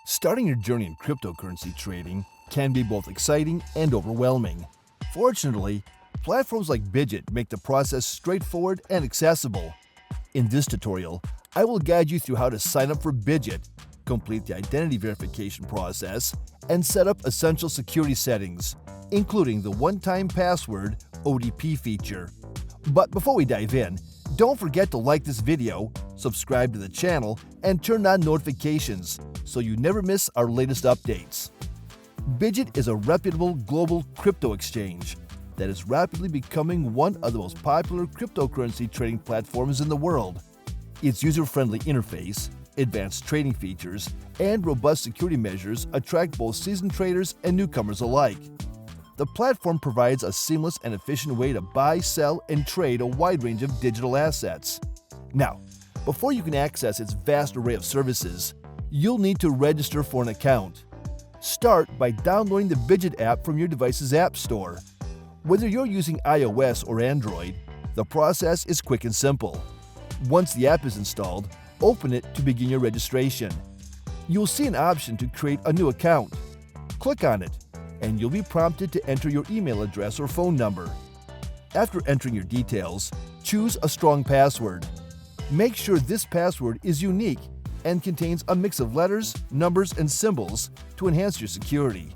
Starting your journey in cryptocurrency trading can be both exciting and overwhelming. Fortunately, platforms like Bitget make the process straightforward and accessible. In this tutorial, I will guide you through how to sign up for Bitget, complete the identity verification process, and set up essential security settings, including the one-time password OTP feature. But before we dive in, don't forget to like this video, subscribe to the channel, and turn on notifications so you never miss our latest updates. Bitget is a reputable global crypto exchange that is rapidly becoming one of the most popular cryptocurrency trading platforms in the world. Its user-friendly interface, advanced trading features, and robust security measures attract both seasoned traders and newcomers alike. The platform provides a seamless and efficient way to buy, sell, and trade a wide range of digital assets. Now, before you can access its vast array of services, you'll need to register for an account. Start by downloading the Bitget app from your device's app store. Whether you're using iOS or Android, the process is quick and simple. Once the app is installed, open it to begin your registration. You'll see an option to create a new account. Click on it, and you'll be prompted to enter your email address or phone number. After entering your details, choose a strong password. Make sure this password is unique and contains a mix of letters, numbers, and symbols to enhance your security.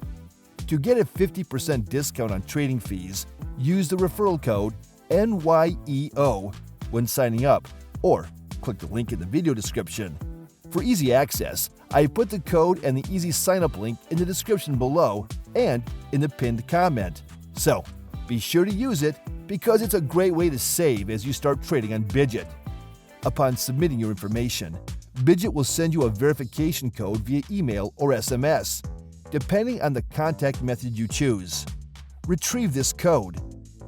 To get a 50% discount on trading fees, use the referral code NYEO when signing up, or click the link in the video description. For easy access, I put the code and the easy sign-up link in the description below and in the pinned comment. So, be sure to use it because it's a great way to save as you start trading on Bitget. Upon submitting your information, Bitget will send you a verification code via email or SMS, depending on the contact method you choose. Retrieve this code,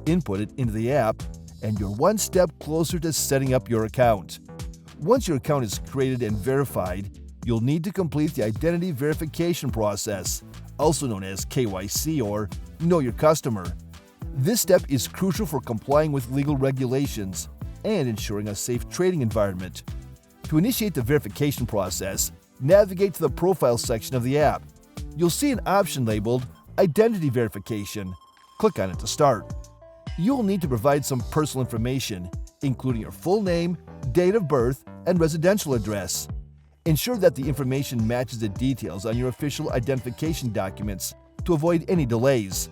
input it into the app, and you're one step closer to setting up your account. Once your account is created and verified, you'll need to complete the identity verification process, also known as KYC or Know Your Customer. This step is crucial for complying with legal regulations and ensuring a safe trading environment. To initiate the verification process, navigate to the Profile section of the app. You'll see an option labeled Identity Verification. Click on it to start. You'll need to provide some personal information, including your full name, date of birth, and residential address. Ensure that the information matches the details on your official identification documents to avoid any delays.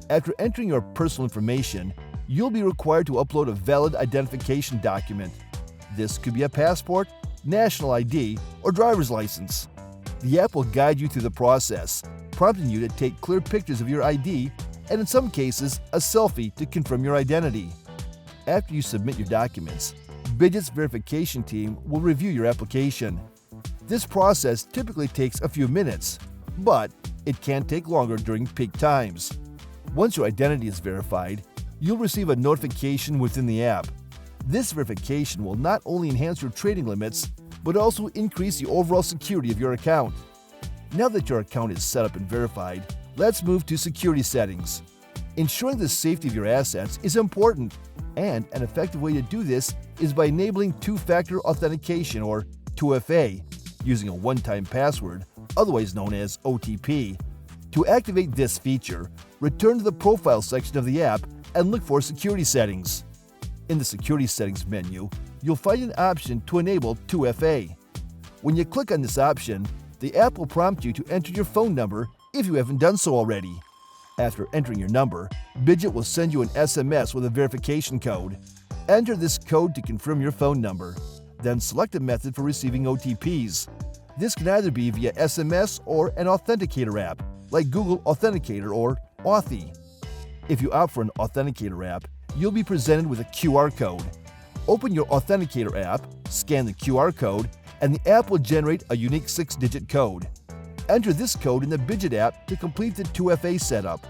After entering your personal information, you'll be required to upload a valid identification document. This could be a passport, national ID, or driver's license. The app will guide you through the process, prompting you to take clear pictures of your ID and in some cases, a selfie to confirm your identity. After you submit your documents, Bitget's verification team will review your application. This process typically takes a few minutes, but it can take longer during peak times. Once your identity is verified, you'll receive a notification within the app. This verification will not only enhance your trading limits, but also increase the overall security of your account. Now that your account is set up and verified, let's move to security settings. Ensuring the safety of your assets is important, and an effective way to do this is by enabling two-factor authentication or 2FA, using a one-time password, otherwise known as OTP. To activate this feature, return to the Profile section of the app and look for Security Settings. In the Security Settings menu, you'll find an option to enable 2FA. When you click on this option, the app will prompt you to enter your phone number if you haven't done so already. After entering your number, Bitget will send you an SMS with a verification code. Enter this code to confirm your phone number. Then select a method for receiving OTPs. This can either be via SMS or an authenticator app, like Google Authenticator or Authy. If you opt for an authenticator app, you'll be presented with a QR code. Open your authenticator app, scan the QR code, and the app will generate a unique 6-digit code. Enter this code in the Bitget app to complete the 2FA setup.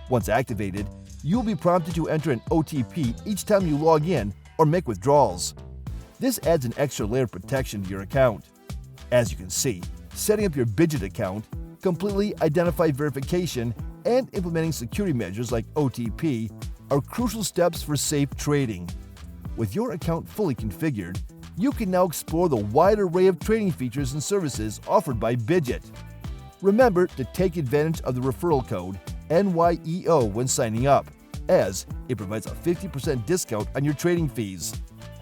Once activated, you'll be prompted to enter an OTP each time you log in or make withdrawals. This adds an extra layer of protection to your account. As you can see, setting up your Bitget account, completely identify verification, and implementing security measures like OTP are crucial steps for safe trading. With your account fully configured, you can now explore the wide array of trading features and services offered by Bitget. Remember to take advantage of the referral code NYEO when signing up, as it provides a 50% discount on your trading fees.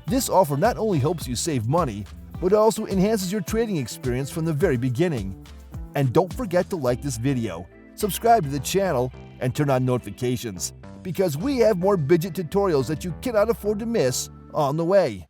This offer not only helps you save money, but also enhances your trading experience from the very beginning. And don't forget to like this video, subscribe to the channel, and turn on notifications, because we have more Bitget tutorials that you cannot afford to miss on the way.